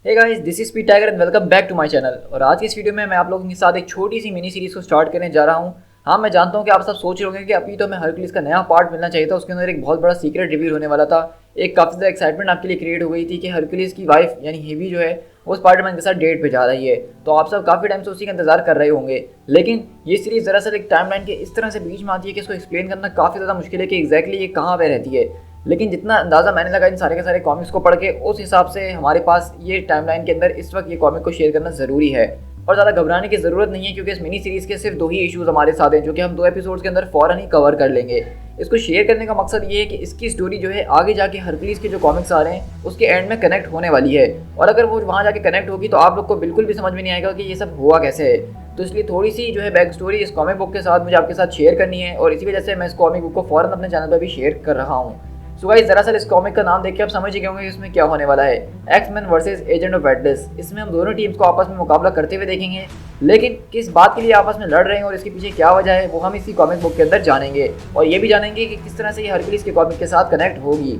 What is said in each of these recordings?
Hey guys, this is P tiger and welcome back to my channel. और आज की इस वीडियो में मैं आप लोगों के साथ एक छोटी सी मिनी सीरीज को स्टार्ट करने जा रहा हूँ। हाँ, मैं जानता हूँ कि आप सब सोच रहे होंगे कि अभी तो हमें हरक्यूलिस का नया पार्ट मिलना चाहिए था, उसके अंदर एक बहुत बड़ा सीक्रेट रिवील होने वाला था। एक काफ़ी ज़्यादा एक्साइटमेंट आपके लिए क्रिएट हो गई थी कि हरक्यूलिस की वाइफ यानी हेवी जो है वो स्पाइडरमैन के साथ डेट पे जा रही है। तो आप सब काफ़ी टाइम से उसी का इंतजार कर रहे होंगे। लेकिन ये सीरीज दरअसल एक टाइमलाइन के इस तरह से बीच में आती है कि इसको एक्सप्लेन करना काफ़ी ज़्यादा मुश्किल है कि एग्जैक्टली ये कहाँ पे रहती है। लेकिन जितना अंदाज़ा मैंने लगा इन सारे के सारे कॉमिक्स को पढ़ के, उस हिसाब से हमारे पास ये टाइमलाइन के अंदर इस वक्त ये कॉमिक को शेयर करना ज़रूरी है। और ज़्यादा घबराने की ज़रूरत नहीं है क्योंकि इस मिनी सीरीज़ के सिर्फ 2 ही इश्यूज़ हमारे साथ हैं जो कि हम 2 एपिसोड्स के अंदर फ़ौरन ही कवर कर लेंगे। इसको शेयर करने का मकसद ये है कि इसकी स्टोरी जो है आगे जाके हरक्यूलिस के जो कॉमिक्स आ रहे हैं उसके एंड में कनेक्ट होने वाली है। और अगर वो वहाँ जाके कनेक्ट होगी तो आप लोग को बिल्कुल भी समझ में नहीं आएगा कि ये सब हुआ कैसे है। तो इसलिए थोड़ी सी जो है बैक स्टोरी इस कॉमिक बुक के साथ मुझे आपके साथ शेयर करनी है और इसी वजह से मैं इस कॉमिक बुक को फ़ौरन अपने चैनल पर भी शेयर कर रहा हूँ। सो गाइस, दरअसल इस कॉमिक का नाम देख के आप समझ ही गए होंगे कि इसमें क्या होने वाला है। X Men versus agent of Atlas. इसमें हम दोनों टीम्स को आपस में मुकाबला करते हुए देखेंगे, लेकिन किस बात के लिए आपस में लड़ रहे हैं और इसके पीछे क्या वजह है वो हम इसी कॉमिक बुक के अंदर जानेंगे। और ये भी जानेंगे कि किस तरह से ये हरक्यूलिस के कॉमिक के साथ कनेक्ट होगी।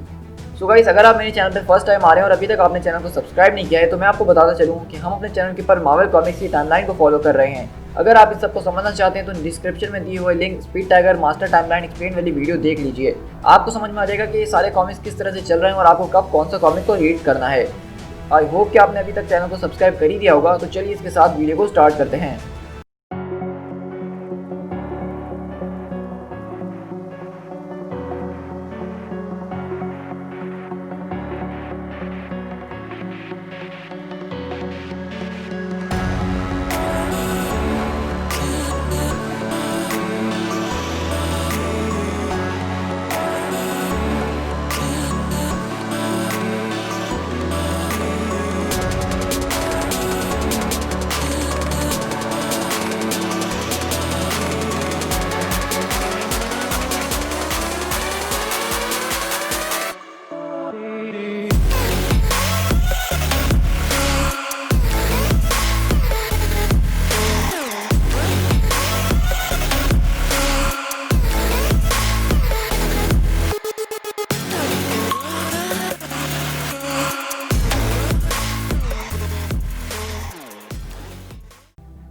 सो गाइस, अगर आप मेरे चैनल पर फर्स्ट टाइम आ रहे हैं और अभी तक आपने चैनल को सब्सक्राइब नहीं किया है तो मैं आपको बताता चलूँ कि हम अपने चैनल के ऊपर मार्वल कॉमिक्स की टाइमलाइन को फॉलो कर रहे हैं। अगर आप इस सबको समझना चाहते हैं तो डिस्क्रिप्शन में दिए हुए link speed tiger master timeline explain वाली वीडियो देख लीजिए। आपको समझ में आ जाएगा कि ये सारे कॉमिक्स किस तरह से चल रहे हैं और आपको कब कौन सा कॉमिक को रीड करना है। आई होप कि आपने अभी तक चैनल को सब्सक्राइब कर ही दिया होगा। तो चलिए इसके साथ वीडियो को स्टार्ट करते हैं।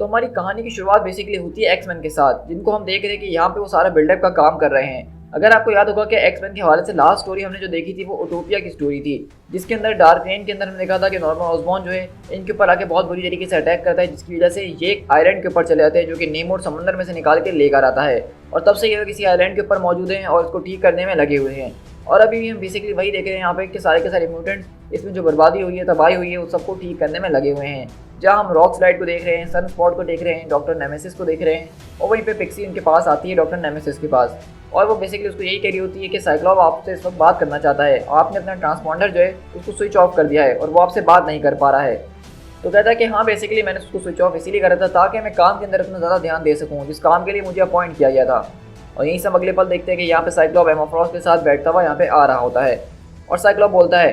तो हमारी कहानी की शुरुआत बेसिकली होती है एक्स-मैन के साथ, जिनको हम देख रहे हैं कि यहाँ पे वो सारा बिल्डअप का काम कर रहे हैं। अगर आपको याद होगा कि एक्स-मैन के हवाले से लास्ट स्टोरी हमने जो देखी थी वो ओटोपिया की स्टोरी थी, जिसके अंदर डार्क रेन के अंदर हमने देखा था कि नॉर्मन ऑसबॉर्न जो है इनके ऊपर आके बहुत बुरी तरीके से अटैक करता है, जिसकी वजह से ये एक आइलैंड के ऊपर चले जाते हैं जो कि नेमोर समंदर में से निकाल के लेकर आता है। और तब से ये किसी आइलैंड के ऊपर मौजूद हैं और इसको ठीक करने में लगे हुए हैं। और अभी भी हम बेसिकली वही देख रहे हैं यहाँ पे कि सारे के सारे म्यूटेंट्स, इसमें जो बर्बादी हुई है, तबाही हुई है, उस सबको ठीक करने में लगे हुए हैं। जहाँ हम रॉक स्लाइड को देख रहे हैं, सन स्पॉट को देख रहे हैं, डॉक्टर नेमेसिस को देख रहे हैं, और वहीं पे पिक्सी उनके पास आती है डॉक्टर नेमेसिस के पास। और वो बेसिकली उसको यही कह रही होती है कि साइक्लॉप आपसे इस वक्त बात करना चाहता है, आपने अपना ट्रांसपॉन्डर जो है उसको स्विच ऑफ कर दिया है और वो आपसे बात नहीं कर पा रहा है। तो कहता है कि हाँ, बेसिकली मैंने उसको स्विच ऑफ इसीलिए करा था ताकि मैं काम के अंदर अपना ज़्यादा ध्यान दे सकूँ, जिस काम के लिए मुझे अपॉइंट किया गया था। और यहीं से हम अगले पल देखते हैं कि यहाँ पे साइक्लॉप एमा फ्रॉस्ट के साथ बैठता हुआ यहाँ पे आ रहा होता है। और साइक्लॉप बोलता है,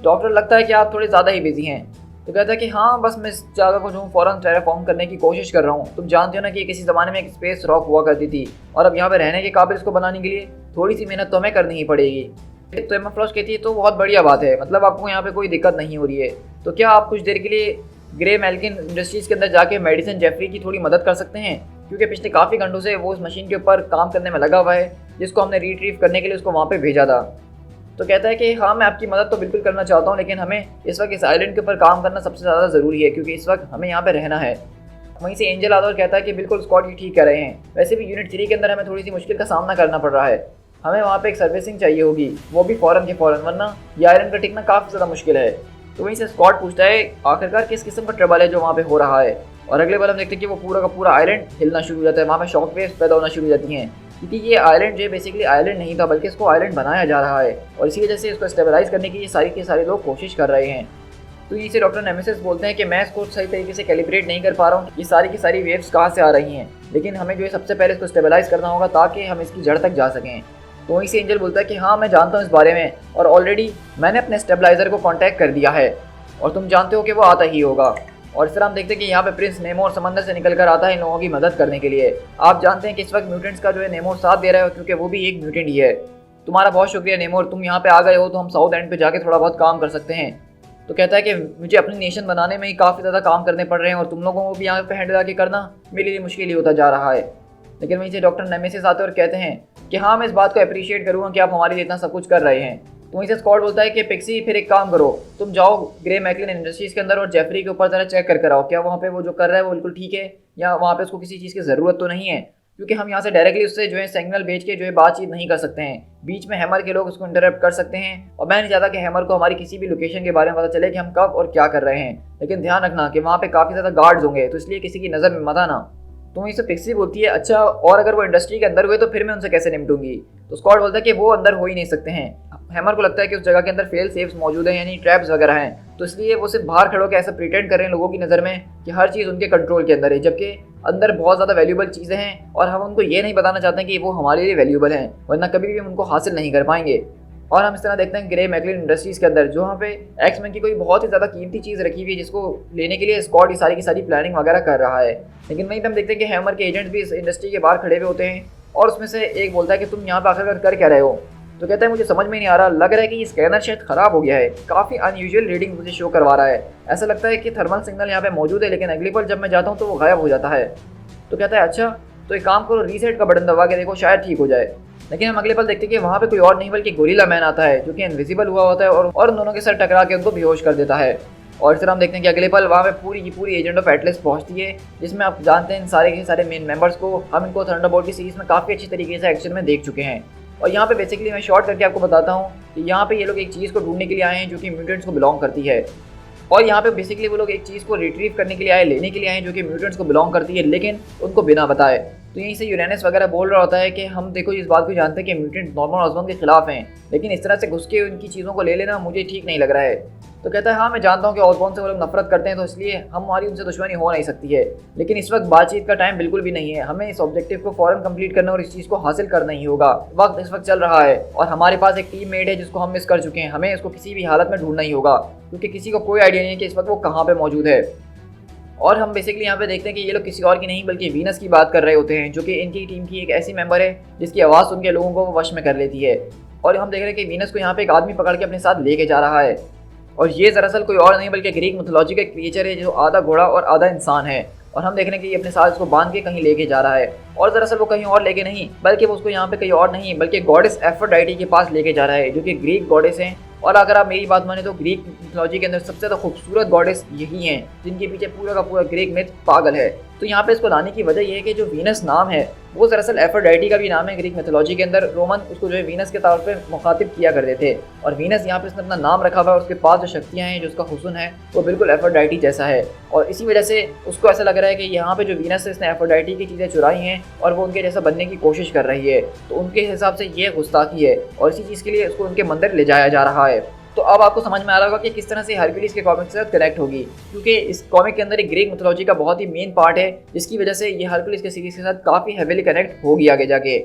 डॉक्टर लगता है कि आप थोड़े ज़्यादा ही बिजी हैं। तो कहता है कि हाँ, बस मैं इस जगह को जो फ़ौरन टेराफॉर्म करने की कोशिश कर रहा हूँ। तुम जानते हो ना कि किसी ज़माने में एक स्पेस रॉक हुआ करती थी और अब यहाँ पे रहने के काबिल इसको बनाने के लिए थोड़ी सी मेहनत तो हमें करनी ही पड़ेगी। तो एमा फ्रॉस्ट कहती है तो बहुत बढ़िया बात है, मतलब आपको यहाँ पे कोई दिक्कत नहीं हो रही है, तो क्या आप कुछ देर के लिए ग्रे मेल्किन इंडस्ट्रीज़ के अंदर जाके मेडिसिन जेफरी की थोड़ी मदद कर सकते हैं, क्योंकि पिछले काफ़ी घंटों से वो उस मशीन के ऊपर काम करने में लगा हुआ है जिसको हमने रिट्रीव करने के लिए उसको वहाँ पे भेजा था। तो कहता है कि हाँ, मैं आपकी मदद तो बिल्कुल करना चाहता हूँ, लेकिन हमें इस वक्त इस आइलैंड के ऊपर काम करना सबसे ज़्यादा ज़रूरी है क्योंकि इस वक्त हमें यहाँ पे रहना है। वहीं से एंजल आता और कहता है कि बिल्कुल स्कॉट ये ठीक कह रहे हैं, वैसे भी यूनिट 3 के अंदर हमें थोड़ी सी मुश्किल का सामना करना पड़ रहा है, हमें वहाँ पर एक सर्विसिंग चाहिए होगी, वो भी फ़ौरन के फ़ौरन, वरना ये आइलैंड का टिकना काफ़ी ज़्यादा मुश्किल है। तो वहीं से स्कॉट पूछता है आखिरकार किस किस्म का ट्रबल है जो वहाँ पे हो रहा है। और अगले बार हम देखते हैं कि वो पूरा का पूरा आइलैंड हिलना शुरू हो जाता है, वहाँ पे शॉक वेव्स पैदा होना शुरू हो जाती हैं, क्योंकि ये आइलैंड जो है बेसिकली आइलैंड नहीं था बल्कि इसको आइलैंड बनाया जा रहा है और इसी वजह से इसको स्टेबलाइज करने की ये सारी के सारे लोग कोशिश कर रहे हैं। तो यहीं से डॉक्टर नेमेसिस बोलते हैं कि मैं इसको सही तरीके से कैलिब्रेट नहीं कर पा रहा हूँ, ये सारी की सारी वेव्स कहाँ से आ रही हैं, लेकिन हमें जो है सबसे पहले इसको स्टेबलाइज करना होगा ताकि हम इसकी जड़ तक जा सकें। तो वहीं से एंजल बोलता है कि हाँ, मैं जानता हूँ इस बारे में और ऑलरेडी मैंने अपने स्टेबलाइजर को कॉन्टैक्ट कर दिया है और तुम जानते हो कि वो आता ही होगा। और इस तरह हम देखते हैं कि यहाँ पे प्रिंस नेमोर समंदर से निकल कर आता है इन लोगों की मदद करने के लिए। आप जानते हैं कि इस वक्त म्यूटेंट्स का जो है नेमोर साथ दे रहा है क्योंकि वो भी एक म्यूटेंट ही है। तुम्हारा बहुत शुक्रिया नेमोर, तुम यहाँ पे आ गए हो तो हम साउथ एंड पे जाके थोड़ा बहुत काम कर सकते हैं। तो कहता है कि मुझे अपनी नेशन बनाने में ही काफ़ी ज़्यादा काम करने पड़ रहे हैं और तुम लोगों को भी यहाँ पे हैंडल आके करना मेरे लिए मुश्किल ही होता जा रहा है। लेकिन वहीं से डॉक्टर नेमेसिस आते हैं और कहते हैं कि हाँ, मैं इस बात को अप्रिशिएट करूँगा कि आप हमारे लिए इतना सब कुछ कर रहे हैं। तो वहीं से स्कॉट बोलता है कि पिक्सी फिर एक काम करो, तुम जाओ ग्रे मैकलिन इंडस्ट्रीज़ के अंदर और जेफरी के ऊपर ज़रा चेक कर आओ क्या वहाँ पे वो जो कर रहा है वो बिल्कुल ठीक है या वहाँ पे उसको किसी चीज़ की ज़रूरत तो नहीं है, क्योंकि हम यहाँ से डायरेक्टली उससे जो है सिग्नल भेज के जो है बातचीत नहीं कर सकते हैं। बीच में हैमर के लोग उसको इंटरप्ट कर सकते हैं और मैं नहीं चाहता कि हैमर को हमारी किसी भी लोकेशन के बारे में पता चले कि हम कब और क्या कर रहे हैं। लेकिन ध्यान रखना कि वहाँ पे काफ़ी ज़्यादा गार्ड्स होंगे, तो इसलिए किसी की नज़र में मत आना। तो वहीं से पिक्सी बोलती है अच्छा, और अगर वो इंडस्ट्री के अंदर हुए तो फिर मैं उनसे कैसे निपटूंगी। तो स्कॉट बोलता है कि वो अंदर हो ही नहीं सकते हैं। हैमर को लगता है कि उस जगह के अंदर फेल सेफ्स मौजूद हैं, यानी ट्रैप्स वगैरह हैं, तो इसलिए वो सिर्फ बाहर खड़े होकर ऐसा प्रिटेंड कर रहे हैं लोगों की नज़र में कि हर चीज़ उनके कंट्रोल के अंदर है, जबकि अंदर बहुत ज़्यादा वैल्यूबल चीज़ें हैं और हम उनको ये नहीं बताना चाहते हैं कि वो हमारे लिए वैल्यूबल हैं, वरना कभी भी हम उनको हासिल नहीं कर पाएंगे। और हम इस तरह देखते हैं ग्रे मैकलिन इंडस्ट्रीज़ के अंदर जो वहाँ पे एक्समैन की कोई बहुत ही ज़्यादा कीमती चीज़ रखी हुई है जिसको लेने के लिए स्कॉट की सारी प्लानिंग वगैरह कर रहा है। लेकिन वहीं पे हम देखते हैं कि हैमर के एजेंट्स भी इस इंडस्ट्री के बाहर खड़े हुए होते हैं और उसमें से एक बोलता है कि तुम यहाँ पे आकर कर क्या रहे हो। तो कहता है मुझे समझ में नहीं आ रहा, लग रहा है कि ये स्कैनर शायद ख़राब हो गया है, काफ़ी अनयूजुअल रीडिंग मुझे शो करवा रहा है। ऐसा लगता है कि थर्मल सिग्नल यहाँ पे मौजूद है लेकिन अगली पल जब मैं जाता हूँ तो वो गायब हो जाता है। तो कहता है अच्छा, तो एक काम करो, रीसेट का बटन दबा के देखो, शायद ठीक हो जाए। लेकिन हम अगले पल देखते हैं कि वहाँ पे कोई और नहीं बल्कि गोरिल्ला मैन आता है जो कि इनविजिबल हुआ होता है और उन दोनों के सर टकरा के उनको बेहोश कर देता है। और इस तरह हम देखते हैं कि अगले पल वहाँ पे पूरी की पूरी एजेंट ऑफ एटलस पहुँचती है, जिसमें आप जानते हैं इन सारे के सारे मेन मेंबर्स को हम इनको थंडरबोल्ट की सीरीज़ में काफ़ी अच्छी तरीके से एक्शन में देख चुके हैं। और यहाँ पे बेसिकली मैं शॉर्ट करके आपको बताता हूँ कि यहाँ पे ये लोग एक चीज़ को ढूंढने के लिए आए हैं जो कि म्यूटेंट्स को बिलोंग करती है, और यहाँ पे बेसिकली वो लोग एक चीज़ को रिट्रीव करने के लिए आए, लेने के लिए आए जो कि म्यूटेंट्स को बिलोंग करती है, लेकिन उनको बिना बताए। तो यहीं से यूरेनस वगैरह बोल रहा होता है कि हम देखो इस बात को जानते हैं कि म्यूटेंट नॉर्मल ऑसबॉर्न के खिलाफ हैं, लेकिन इस तरह से घुस के उनकी चीज़ों को ले लेना मुझे ठीक नहीं लग रहा है। तो कहता है हाँ, मैं जानता हूँ कि ऑसबॉर्न से वो लोग नफरत करते हैं, तो इसलिए हमारी उनसे दुश्मनी हो नहीं सकती है, लेकिन इस वक्त बातचीत का टाइम बिल्कुल भी नहीं है। हमें इस ऑब्जेक्टिव को फौरन कंप्लीट करना और इस चीज़ को हासिल करना ही होगा। वक्त इस वक्त चल रहा है और हमारे पास एक टीम मेट है जिसको हम मिस कर चुके हैं, हमें इसको किसी भी हालत में ढूंढना ही होगा, क्योंकि किसी को कोई आइडिया नहीं है कि इस वक्त वो कहाँ पर मौजूद है। और हम बेसिकली यहाँ पे देखते हैं कि ये लोग किसी और की नहीं बल्कि वीनस की बात कर रहे होते हैं, जो कि इनकी टीम की एक ऐसी मेंबर है जिसकी आवाज़ सुन के लोगों को वश में कर लेती है। और हम देख रहे हैं कि वीनस को यहाँ पे एक आदमी पकड़ के अपने साथ लेके जा रहा है, और ये दरअसल कोई और नहीं बल्कि ग्रीक मिथोलॉजी का क्रिएचर है जो आधा घोड़ा और आधा इंसान है। और हम देख रहे हैं कि ये अपने साथ इसको बांध के कहीं लेके जा रहा है, और दरअसल वो कहीं और लेके नहीं बल्कि वो उसको यहाँ पे कहीं और नहीं बल्कि गॉडेस एफ्रोडाइटी के पास लेके जा रहा है, जो कि ग्रीक गॉडेस हैं। और अगर आप मेरी बात माने तो ग्रीक मिथोलॉजी के अंदर सबसे ज़्यादा खूबसूरत गॉडेस यही हैं, जिनके पीछे पूरा का पूरा ग्रीक मिथ पागल है। तो यहाँ पे इसको लाने की वजह यह है कि जो वीनस नाम है वो दरअसल एफ्रोडाइटी का भी नाम है ग्रीक मिथोलॉजी के अंदर। रोमन उसको जो है वीनस के तौर पे मुखातिब किया करते थे, और वीनस यहाँ पे उसने अपना नाम रखा हुआ है, उसके पास जो शक्तियाँ हैं, जो उसका हुस्न है वो बिल्कुल एफ्रोडाइटी जैसा है। और इसी वजह से उसको ऐसा लग रहा है कि यहाँ पे जो वीनस है इसने एफ्रोडाइटी की चीज़ें चुराई हैं और वो उनके जैसा बनने की कोशिश कर रही है। तो उनके हिसाब से ये गुस्ताखी है और इसी चीज़ के लिए उसको उनके मंदिर ले जाया जा रहा है। तो अब आपको समझ में आ रहा होगा कि किस तरह से हरक्यूलिस के कॉमिक के साथ कनेक्ट होगी, क्योंकि इस कॉमिक के अंदर एक ग्रीक मिथोलॉजी का बहुत ही मेन पार्ट है, जिसकी वजह से ये हरक्यूलिस के सीरीज के साथ काफ़ी हेवीली कनेक्ट होगी आगे जाके।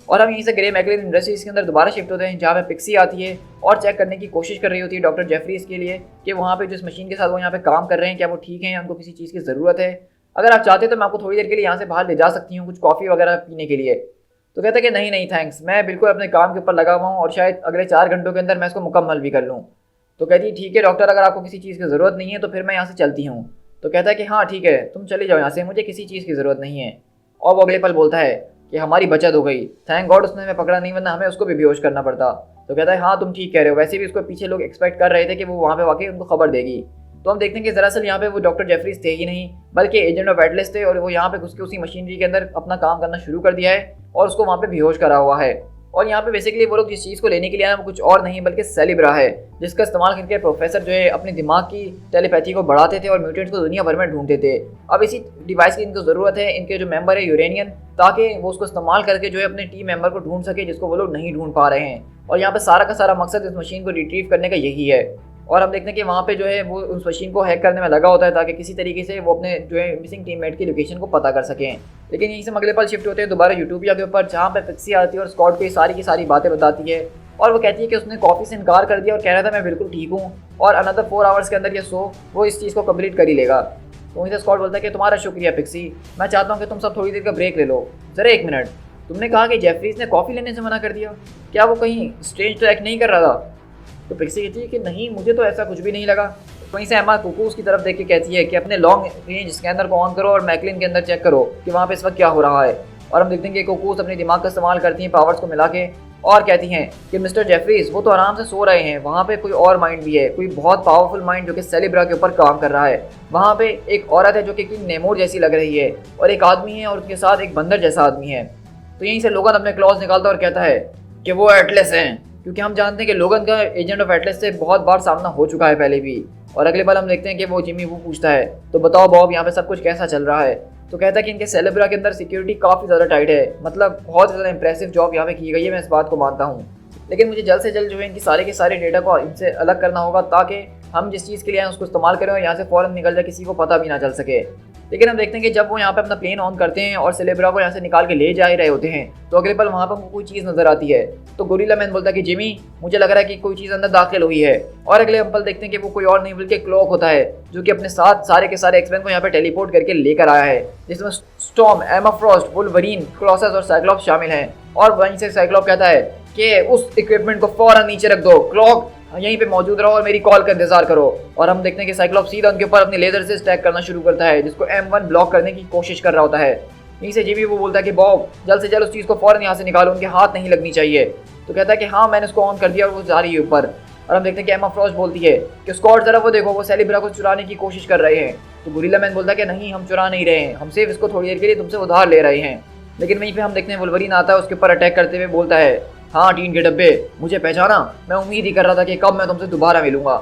और हम यहीं से ग्रे मैकलिन इंडस्ट्रीज के अंदर दोबारा शिफ्ट होते हैं, जहाँ पे पिक्सी आती है और चेक करने की कोशिश कर रही होती है डॉक्टर जेफरीज के लिए कि वहाँ पे जिस मशीन के साथ वो यहाँ पे काम कर रहे हैं क्या वो ठीक है या उनको किसी चीज़ की ज़रूरत है। अगर आप चाहते तो मैं आपको थोड़ी देर के लिए यहाँ से बाहर ले जा सकती हूँ कुछ कॉफ़ी वगैरह पीने के लिए। तो कहता है कि नहीं नहीं थैंक्स, मैं बिल्कुल अपने काम के ऊपर लगा हुआ हूँ और शायद अगले 4 घंटों के अंदर मैं इसको मुकम्मल भी कर लूँ। तो कहती है ठीक है डॉक्टर, अगर आपको किसी चीज़ की ज़रूरत नहीं है तो फिर मैं यहाँ से चलती हूँ। तो कहता है कि हाँ ठीक है, तुम चले जाओ यहाँ से, मुझे किसी चीज़ की ज़रूरत नहीं है। और वो अगले पल बोलता है कि हमारी बचत हो गई, थैंक गॉड उसने हमें पकड़ा नहीं, वरना हमें उसको भी बेहोश करना पड़ता। तो कहता है हाँ तुम ठीक कह रहे हो, वैसे भी उसको पीछे लोग एक्सपेक्ट कर रहे थे कि वो वहाँ पे वाकई उनको खबर देगी। तो हम देखते हैं कि दरअसल यहाँ पे वो डॉक्टर जेफरीज थे ही नहीं बल्कि एजेंट ऑफ एटलस थे, और वो यहाँ पे घुस के उसी मशीनरी के अंदर अपना काम करना शुरू कर दिया है और उसको वहाँ पे बेहोश करा हुआ है। और यहाँ पे बेसिकली वो लोग जिस चीज़ को लेने के लिए आए वो कुछ और नहीं बल्कि सेलिब्रा है, जिसका इस्तेमाल करके प्रोफेसर जो है अपने दिमाग की टेलीपैथी को बढ़ाते थे और म्यूटेंट्स को दुनिया भर में ढूंढते थे। अब इसी डिवाइस की इनको ज़रूरत है, इनके जो मेंबर है यूरेनियन, ताकि वो उसको इस्तेमाल करके जो है अपने टीम मेंबर को ढूंढ सके जिसको वो लोग नहीं ढूंढ पा रहे हैं। और यहाँ पे सारा का सारा मकसद इस मशीन को रिट्रीव करने का यही है। और हम देखते हैं कि वहाँ पे जो है वो उस मशीन को हैक करने में लगा होता है ताकि किसी तरीके से वो अपने जो है मिसिंग टीममेट की लोकेशन को पता कर सकें। लेकिन यहीं से अगले पल शिफ्ट होते हैं दोबारा यूटोपिया के ऊपर, जहाँ पे पिक्सी आती है और स्कॉट को सारी की सारी बातें बताती है। और वो कहती है कि उसने कॉफ़ी से इनकार कर दिया और कह रहा था मैं बिल्कुल ठीक हूँ और अनदर 4 आवर्स के अंदर ये वो इस चीज़ को कंप्लीट कर ही लेगा। तो वहीं से स्कॉट बोलता है कि तुम्हारा शुक्रिया पिक्सी, मैं चाहता हूँ कि तुम सब थोड़ी देर का ब्रेक ले लो। ज़रा 1 मिनट, तुमने कहा कि जेफरीज ने कॉफ़ी लेने से मना कर दिया, क्या वो कहीं स्ट्रेंज तो एक्ट नहीं कर रहा था? तो पिक्सी कहती है कि नहीं, मुझे तो ऐसा कुछ भी नहीं लगा। वहीं से एमा कुकूस की तरफ देख के कहती है कि अपने लॉन्ग रेंज स्कैनर को ऑन करो और मैकलिन के अंदर चेक करो कि वहाँ पे इस वक्त क्या हो रहा है। और हम देखते हैं कि कुकूस अपने दिमाग का इस्तेमाल करती हैं पावर्स को मिला के और कहती हैं कि मिस्टर जेफरीज वो तो आराम से सो रहे हैं, वहाँ पे कोई और माइंड भी है, कोई बहुत पावरफुल माइंड जो कि सेलिब्रा के ऊपर काम कर रहा है। वहाँ पे एक औरत है जो कि नेमोर जैसी लग रही है और एक आदमी है और उसके साथ एक बंदर जैसा आदमी है। तो यहीं से लोगन अपने क्लॉज निकालता है और कहता है कि वो एटलस हैं, क्योंकि हम जानते हैं कि लोगन का एजेंट ऑफ एटलस से बहुत बार सामना हो चुका है पहले भी। और अगले बार हम देखते हैं कि वो जिमी वो पूछता है तो बताओ बॉब यहाँ पे सब कुछ कैसा चल रहा है। तो कहता है कि इनके सेलिब्रा के अंदर सिक्योरिटी काफ़ी ज़्यादा टाइट है, मतलब बहुत ज़्यादा इंप्रेसिव जॉब यहाँ पे की गई है, मैं इस बात को मानता हूँ। लेकिन मुझे जल्द से जल्द जो है इनकी सारे के सारे डेटा को इनसे अलग करना होगा ताकि हम जिस चीज़ के लिए आए उसको इस्तेमाल करें और यहाँ से फ़ौरन निकल जाए, किसी को पता भी ना चल सके। लेकिन हम देखते हैं कि जब वो यहाँ पे अपना प्लेन ऑन करते हैं और सेलिब्रा को यहाँ से निकाल के ले जा ही रहे होते हैं तो अगले पल वहाँ पर उनको कोई चीज़ नजर आती है। तो गोरिल्ला मैन बोलता है कि जिमी मुझे लग रहा है कि कोई चीज़ अंदर दाखिल हुई है। और अगले हम पल देखते हैं कि वो कोई और नहीं बल्कि क्लॉक होता है जो कि अपने साथ सारे के सारे एक्समैन को यहाँ पे टेलीपोर्ट करके लेकर आया है, जिसमें स्टॉर्म, एमा फ्रॉस्ट, वुल्वरीन, कोलोसस और साइक्लॉप्स शामिल हैं। और वहीं से साइक्लॉप कहता है कि उस इक्विपमेंट को फौरन नीचे रख दो, क्लॉक यहीं पे मौजूद रहो और मेरी कॉल का इंतजार करो। और हम देखते हैं कि साइक्लॉप सीधा उनके ऊपर अपने लेजर से स्टैक करना शुरू करता है, जिसको M1 ब्लॉक करने की कोशिश कर रहा होता है। यहीं से जिमी वो बोलता है कि बॉब जल्द से जल्द उस चीज़ को फौरन यहाँ से निकालो, उनके हाथ नहीं लगनी चाहिए। तो कहता है कि हाँ मैंने उसको ऑन कर दिया और वो जा रही है ऊपर। और हम देखते हैं कि एमा फ्रॉस्ट बोलती है कि स्कॉट जरा वो देखो, वो सेलिब्रा को चुराने की कोशिश कर रहे हैं। तो गोरिल्ला मैन बोलता है कि नहीं हम चुरा नहीं रहे हैं, हम सिर्फ इसको थोड़ी देर के लिए तुमसे उधार ले रहे हैं। लेकिन वहीं पे हम देखते हैं वुल्वरीन आता है, उसके ऊपर अटैक करते हुए बोलता है हाँ टीन के डब्बे, मुझे पहचाना, मैं उम्मीद ही कर रहा था कि कब मैं तुमसे दोबारा मिलूंगा।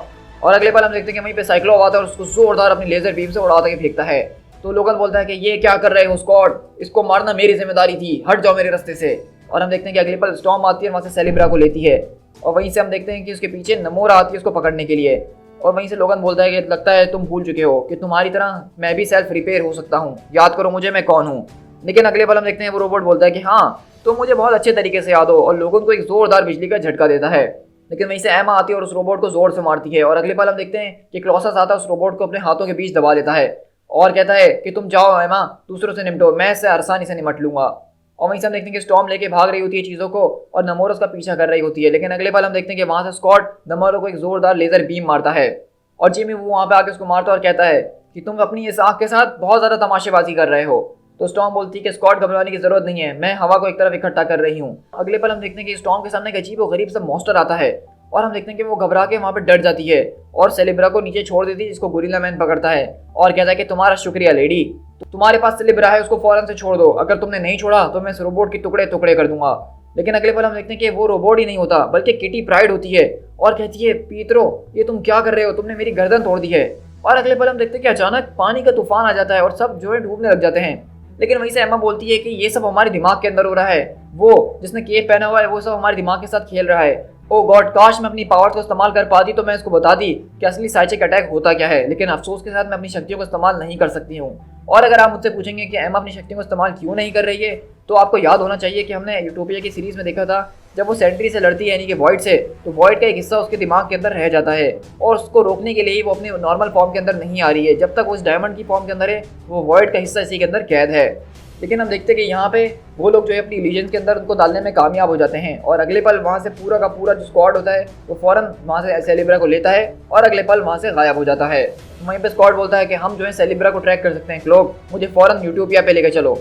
और अगले पल हम देखते हैं कि वहीं पे साइक्लोप आता है और उसको जोरदार अपनी लेजर बीम से उड़ाता के फेंकता है। तो लोगन बोलता है कि ये क्या कर रहे हो स्कॉट, इसको मारना मेरी जिम्मेदारी थी, हट जाओ मेरे रास्ते से। और हम देखते हैं कि अगले पल स्टॉर्म आती है, वहाँ से सेलिब्रा को लेती है और वहीं से हम देखते हैं कि उसके पीछे नमोरा आती है उसको पकड़ने के लिए। और वहीं से लोगन बोलता है कि लगता है तुम भूल चुके हो कि तुम्हारी तरह मैं भी सेल्फ रिपेयर हो सकता हूँ, याद करो मुझे, मैं कौन हूँ। लेकिन अगले पल हम देखते हैं वो रोबोट बोलता है कि हाँ तो मुझे बहुत अच्छे तरीके से याद हो, और लोगों को एक जोरदार बिजली का झटका देता है। लेकिन वहीं से एमा आती है और उस रोबोट को जोर से मारती है। और अगले पल हम देखते हैं कि क्लॉसस आता है, उस रोबोट को अपने हाथों के बीच दबा देता है और कहता है कि तुम जाओ एमा, दूसरों से निपटो, मैं इससे आसानी से निपट लूंगा। और वहीं से हम देखते हैं कि स्टॉर्म लेके भाग रही होती है चीज़ों को और नमोरा उसका पीछा कर रही होती है। लेकिन अगले पल हम देखते हैं कि वहाँ से स्कॉट नमोरा को एक जोरदार लेजर बीम मारता है और जिमी वो वहाँ पे आके उसको मारता है और कहता है कि तुम अपनी इस आँख के साथ बहुत ज़्यादा तमाशेबाजी कर रहे हो। तो स्टॉर्म बोलती है कि स्कॉट घबराने की जरूरत नहीं है, मैं हवा को एक तरफ इकट्ठा कर रही हूँ। अगले पल हम देखते हैं कि स्टॉर्म के सामने एक अजीब और गरीब सा मॉन्स्टर आता है और हम देखते हैं कि वो घबरा के वहाँ पे डर जाती है और सेलिब्रा को नीचे छोड़ देती है, जिसको गोरिल्ला मैन पकड़ता है और कहता है कि तुम्हारा शुक्रिया लेडी, तुम्हारे पास सेलिब्रा है, उसको फौरन से छोड़ दो, अगर तुमने नहीं छोड़ा तो मैं इस रोबोट के टुकड़े टुकड़े कर दूंगा। लेकिन अगले पल हम देखते हैं कि वो रोबोट ही नहीं होता बल्कि किटी प्राइड होती है और कहती है पीतरो ये तुम क्या कर रहे हो, तुमने मेरी गर्दन तोड़ दी है। और अगले पल हम देखते हैं कि अचानक पानी का तूफान आ जाता है और सब जो है डूबने लग जाते हैं। लेकिन वहीं से एमा बोलती है कि ये सब हमारे दिमाग के अंदर हो रहा है, वो जिसने केप पहना हुआ है वो सब हमारे दिमाग के साथ खेल रहा है। ओ गॉड, काश मैं अपनी पावर को इस्तेमाल कर पाती तो मैं इसको बता दी कि असली साइकिक अटैक होता क्या है, लेकिन अफसोस के साथ मैं अपनी शक्तियों को इस्तेमाल नहीं कर सकती हूँ। और अगर आप मुझसे पूछेंगे कि एमा अपनी शक्तियों को इस्तेमाल क्यों नहीं कर रही है, तो आपको याद होना चाहिए कि हमने यूटोपिया की सीरीज में देखा था जब वो सेंट्री से लड़ती है यानी कि वॉइड से, तो वॉइड का एक हिस्सा उसके दिमाग के अंदर रह जाता है और उसको रोकने के लिए वो अपने नॉर्मल फॉर्म के अंदर नहीं आ रही है। जब तक वो उस डायमंड की फॉर्म के अंदर है वो वॉइड का हिस्सा इसी के अंदर कैद है। लेकिन हम देखते हैं कि यहाँ पे वो लोग जो है अपनी लीजेंस के अंदर उनको डालने में कामयाब हो जाते हैं और अगले पल वहाँ से पूरा का पूरा जो स्क्वाड होता है वो फौरन वहाँ से सेलिब्रा को लेता है और अगले पल वहाँ से गायब हो जाता है। वहीं पे स्क्वाड बोलता है कि हम जो है सेलिब्रा को ट्रैक कर सकते हैं, क्लोक मुझे फौरन यूटोपिया पे लेकर चलो।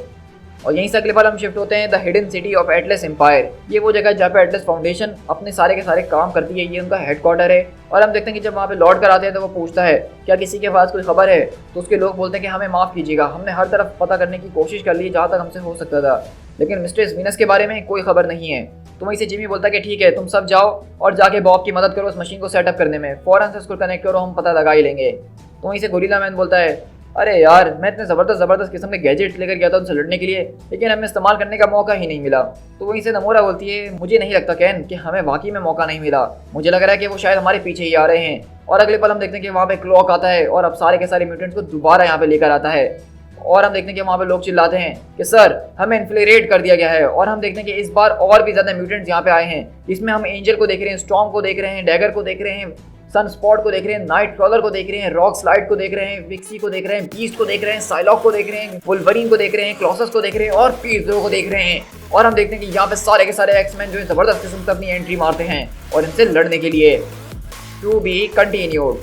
और यहीं से अगले पल हम शिफ्ट होते हैं the hidden city of Atlas empire. ये वो जगह है जहाँ पे एटलस फाउंडेशन अपने सारे के सारे काम करती है, ये उनका हेडक्वार्टर है। और हम देखते हैं कि जब वहाँ पे लौट कर आते हैं तो वो पूछता है क्या किसी के पास कोई खबर है, तो उसके लोग बोलते हैं कि हमें माफ़ कीजिएगा, हमने हर तरफ पता करने की कोशिश कर ली जहाँ तक हमसे हो सकता था, लेकिन मिस्ट्रेस वीनस के बारे में कोई खबर नहीं है। तो वहीं से जिमी बोलता है कि ठीक है तुम सब जाओ और जाके बॉब की मदद करो उस मशीन को सेटअप करने में, फ़ौरन से उसको कनेक्ट करो, हम पता लगा ही लेंगे। तो वहीं से गोरिल्ला मैन बोलता है अरे यार मैं इतने ज़बरदस्त किस्म के गैजेट्स लेकर गया था उनसे लड़ने के लिए, लेकिन हमें इस्तेमाल करने का मौका ही नहीं मिला। तो वहीं से नमोरा बोलती है मुझे नहीं लगता कैन कि हमें वाकई में मौका नहीं मिला, मुझे लग रहा है कि वो शायद हमारे पीछे ही आ रहे हैं। और अगले पल हम देखते हैं कि वहाँ पे क्लॉक आता है और अब सारे के सारे म्यूटेंट्स को दोबारा यहाँ पे लेकर आता है और हम देखते हैं कि वहाँ पे लोग चिल्लाते हैं कि सर हमें इन्फ्लेरेट कर दिया गया है। और हम देखते हैं कि इस बार और भी ज़्यादा म्यूटेंट्स यहाँ पे आए हैं, इसमें हम एंजल को देख रहे हैं, स्टॉर्म को देख रहे हैं, डैगर को देख रहे हैं, सन स्पॉट को देख रहे हैं, नाइट क्रॉलर को देख रहे हैं, रॉक स्लाइड को देख रहे हैं, विक्सी को देख रहे हैं, बीस्ट को देख रहे हैं, साइलॉक को देख रहे हैं, वुल्वरीन को देख रहे हैं, क्लॉसस को देख रहे हैं और पीटरो को देख रहे हैं। और हम देखते हैं कि यहाँ पे सारे के सारे एक्समैन जो है जबरदस्त किस्म से अपनी एंट्री मारते हैं और इनसे लड़ने के लिए। To be continued.